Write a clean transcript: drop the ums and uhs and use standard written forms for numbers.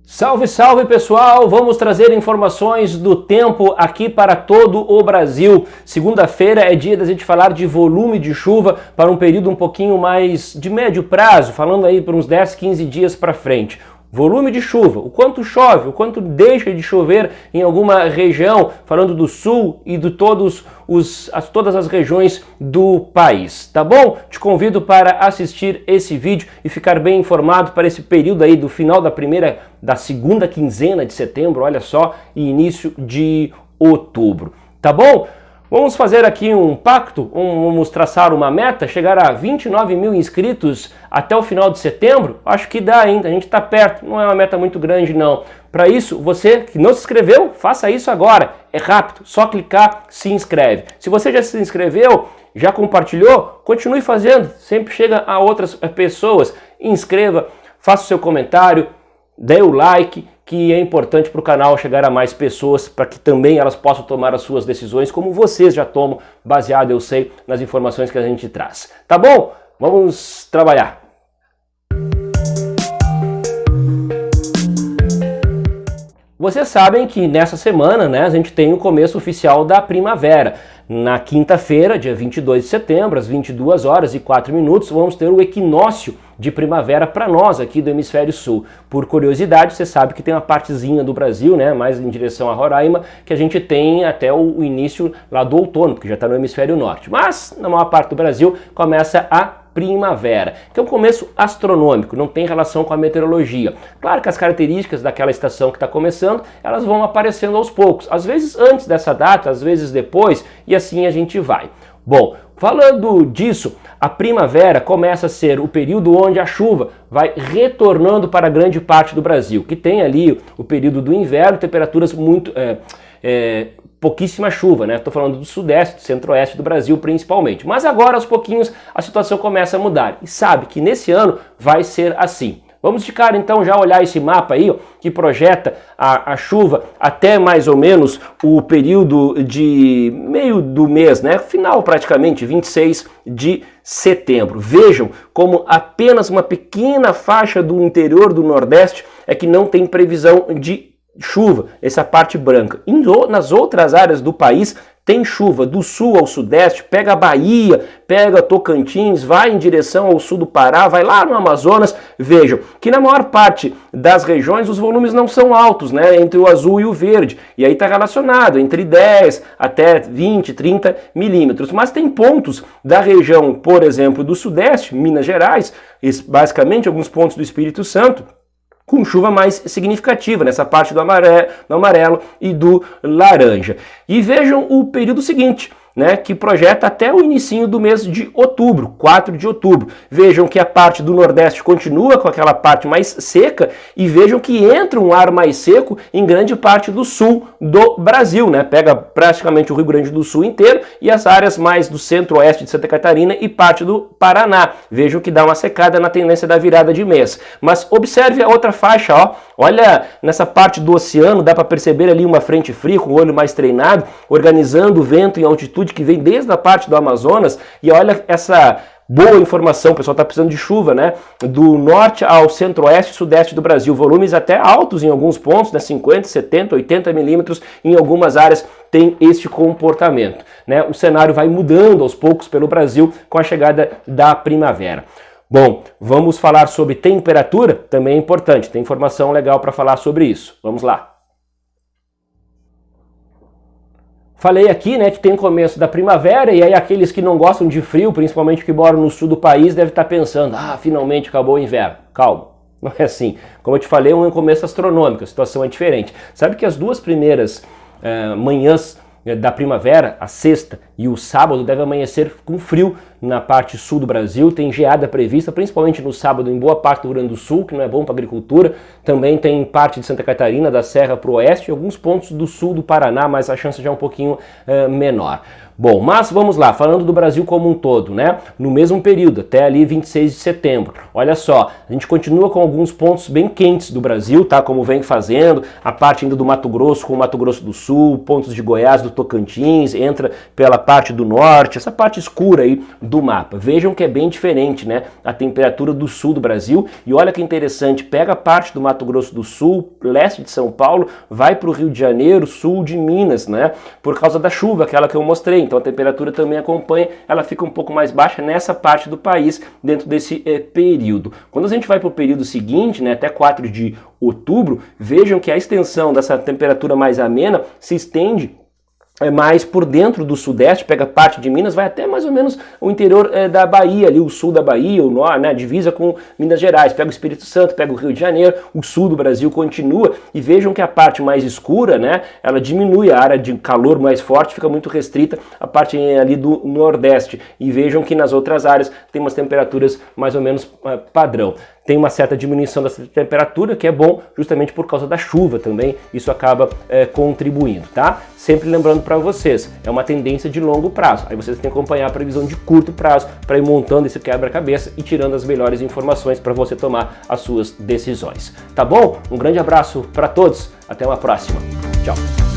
Salve, salve pessoal! Vamos trazer informações do tempo aqui para todo o Brasil. Segunda-feira é dia da gente falar de volume de chuva para um período um pouquinho mais de médio prazo, falando aí por uns 10, 15 dias para frente. Volume de chuva, o quanto chove, o quanto deixa de chover em alguma região, falando do sul e de todas as regiões do país, tá bom? Te convido para assistir esse vídeo e ficar bem informado para esse período aí do final da segunda quinzena de setembro, olha só, e início de outubro, tá bom? Vamos fazer aqui um pacto, vamos traçar uma meta, chegar a 29 mil inscritos até o final de setembro? Acho que dá ainda, a gente está perto, não é uma meta muito grande não. Para isso, você que não se inscreveu, faça isso agora, é rápido, só clicar, se inscreve. Se você já se inscreveu, já compartilhou, continue fazendo, sempre chega a outras pessoas, inscreva, faça o seu comentário, dê o like, que é importante para o canal chegar a mais pessoas, para que também elas possam tomar as suas decisões, como vocês já tomam, baseado, eu sei, nas informações que a gente traz. Tá bom? Vamos trabalhar! Vocês sabem que nessa semana, né, a gente tem o começo oficial da primavera. Na quinta-feira, dia 22 de setembro, às 22 horas e 4 minutos, vamos ter o equinócio de primavera para nós aqui do Hemisfério Sul. Por curiosidade, você sabe que tem uma partezinha do Brasil, né, mais em direção a Roraima, que a gente tem até o início lá do outono, porque já está no Hemisfério Norte. Mas, na maior parte do Brasil, começa a primavera, que é um começo astronômico, não tem relação com a meteorologia. Claro que as características daquela estação que está começando, elas vão aparecendo aos poucos, às vezes antes dessa data, às vezes depois, e assim a gente vai. Bom, falando disso, a primavera começa a ser o período onde a chuva vai retornando para grande parte do Brasil, que tem ali o período do inverno, temperaturas muito... pouquíssima chuva, né? Estou falando do sudeste, do centro-oeste do Brasil principalmente. Mas agora, aos pouquinhos, a situação começa a mudar. E sabe que nesse ano vai ser assim. Vamos de cara então já olhar esse mapa aí, ó, que projeta a chuva até mais ou menos o período de meio do mês, né? Final praticamente, 26 de setembro. Vejam como apenas uma pequena faixa do interior do Nordeste é que não tem previsão de chuva, essa parte branca. Nas outras áreas do país tem chuva, do sul ao sudeste, pega a Bahia, pega Tocantins, vai em direção ao sul do Pará, vai lá no Amazonas. Vejam que na maior parte das regiões os volumes não são altos, né, entre o azul e o verde, e aí está relacionado entre 10 até 20, 30 milímetros, mas tem pontos da região, por exemplo, do sudeste, Minas Gerais, basicamente alguns pontos do Espírito Santo, com chuva mais significativa, nessa parte do amarelo e do laranja. E vejam o período seguinte, né, que projeta até o início do mês de outubro, 4 de outubro. Vejam que a parte do Nordeste continua com aquela parte mais seca e vejam que entra um ar mais seco em grande parte do sul do Brasil, né? Pega praticamente o Rio Grande do Sul inteiro e as áreas mais do centro-oeste de Santa Catarina e parte do Paraná. Vejam que dá uma secada na tendência da virada de mês. Mas observe a outra faixa, ó. Olha, nessa parte do oceano dá para perceber ali uma frente fria com o olho mais treinado, organizando o vento em altitude que vem desde a parte do Amazonas, e olha essa boa informação, o pessoal está precisando de chuva, né? Do norte ao centro-oeste e sudeste do Brasil, volumes até altos em alguns pontos, né? 50, 70, 80 milímetros em algumas áreas tem este comportamento, né? O cenário vai mudando aos poucos pelo Brasil com a chegada da primavera. Bom, vamos falar sobre temperatura, também é importante, tem informação legal para falar sobre isso. Vamos lá. Falei aqui, né, que tem o começo da primavera e aí aqueles que não gostam de frio, principalmente que moram no sul do país, devem estar pensando, finalmente acabou o inverno. Calma, não é assim. Como eu te falei, é um começo astronômico, a situação é diferente. Sabe que as duas primeiras manhãs da primavera, a sexta e o sábado, deve amanhecer com frio na parte sul do Brasil, tem geada prevista, principalmente no sábado em boa parte do Rio Grande do Sul, que não é bom para a agricultura, também tem parte de Santa Catarina, da Serra para o oeste, e alguns pontos do sul do Paraná, mas a chance já é um pouquinho menor. Bom, mas vamos lá, falando do Brasil como um todo, né? No mesmo período, até ali 26 de setembro. Olha só, a gente continua com alguns pontos bem quentes do Brasil, tá? Como vem fazendo, a parte ainda do Mato Grosso com o Mato Grosso do Sul, pontos de Goiás, do Tocantins, entra pela parte do norte, essa parte escura aí do mapa. Vejam que é bem diferente, né? A temperatura do sul do Brasil, e olha que interessante, pega parte do Mato Grosso do Sul, leste de São Paulo, vai para o Rio de Janeiro, sul de Minas, né? Por causa da chuva, aquela que eu mostrei. Então a temperatura também acompanha, ela fica um pouco mais baixa nessa parte do país, dentro desse período. Quando a gente vai para o período seguinte, né, até 4 de outubro, vejam que a extensão dessa temperatura mais amena se estende mais por dentro do sudeste, pega parte de Minas, vai até mais ou menos o interior da Bahia, ali o sul da Bahia, o norte, né, divisa com Minas Gerais, pega o Espírito Santo, pega o Rio de Janeiro, o sul do Brasil continua, e vejam que a parte mais escura, né, ela diminui, a área de calor mais forte fica muito restrita, a parte ali do nordeste, e vejam que nas outras áreas tem umas temperaturas mais ou menos padrão. Tem uma certa diminuição dessa temperatura, que é bom justamente por causa da chuva também, isso acaba contribuindo, tá? Sempre lembrando para vocês, é uma tendência de longo prazo, aí vocês têm que acompanhar a previsão de curto prazo para ir montando esse quebra-cabeça e tirando as melhores informações para você tomar as suas decisões, tá bom? Um grande abraço para todos, até uma próxima, tchau!